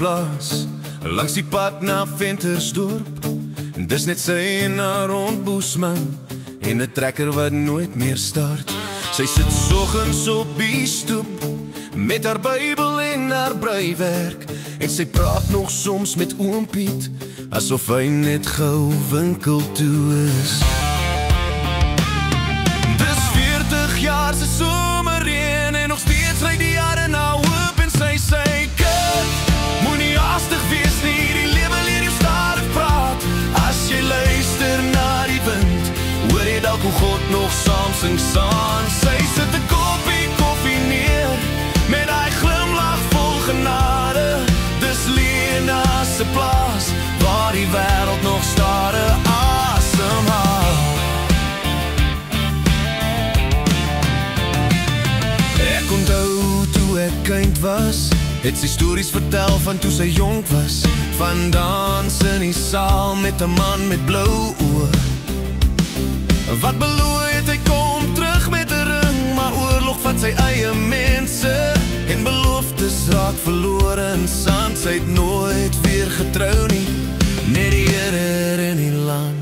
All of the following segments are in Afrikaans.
plaas, langs die pad na Ventersdorp. En dis net sy en haar rondboesman en 'n trekker wat nooit meer start. Sy sit soggens op die stoep met haar Bybel en haar breiwerk, en sy praat nog soms met oom Piet asof hy net gou winkel toe is. Dis 40 jaar se somerreën en nog steeds ry die jare na hoop, en sy sê kind, moenie haastig wees nie, die lewe leer jou stadig praat. As jy luister na die wind, hoor jy dalk hoe God nog saam sing saam. Sy sit 'n koppie koffie neer met hy glimlach vol genade. Dis Lena se plaas waar die wêreld nog stadig asemhaal. Ek onthou toe ek kind was, het sy stories vertel van toe sy jonk was, van dans in die saal met 'n man met blou oë. Wat beloof het hy kom terug met 'n ring, maar oorlog vat sy eie mense en beloftes raak verlore in sand. Sy het nooit weer getrou nie, net die Here in die land.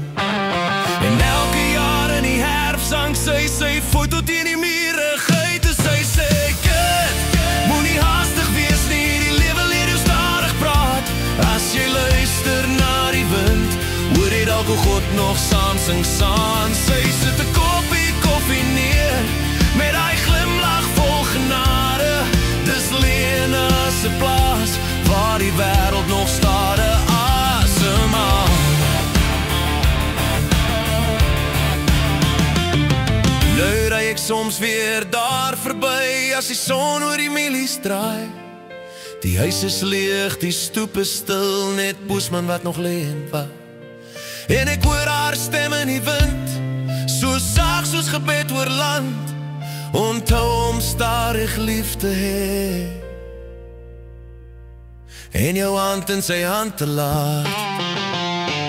En elke jaar in die herfst sang sy foto teen die murigheid, en sy sê kind, moenie haastig wees nie, die lewe leer jou stadig praat. As jy luister na die wind, hoor jy dalk hoe God nog saam sing saam. Sy sit 'n koppie koffie neer met hy glimlach vol genade. Dis Lena se plaas waar die wêreld nog stadig asemhaal. Nou ry ek soms weer daar verby as die son oor die mielies draai. Die huis is leeg, die stoep is stil, net Boesman wat nog lê en wag. En ek hoor haar stem in die wind, so sag soos gebed oor land. Onthou om stadig lief te hê en jou hand in sy hand te laat.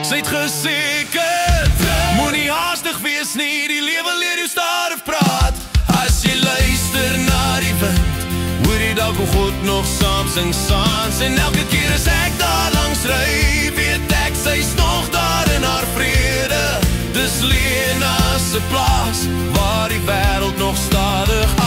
Sy het gesê kind, moenie haastig wees nie, die lewe leer jou stadig praat. As jy luister na die wind, hoor jy dalk hoe God nog saam sing saans. En elke keer as ek daar langs ry, weet ek sy's nog daar in haar vrede. Dis Lena se plaas waar die wêreld nog stadig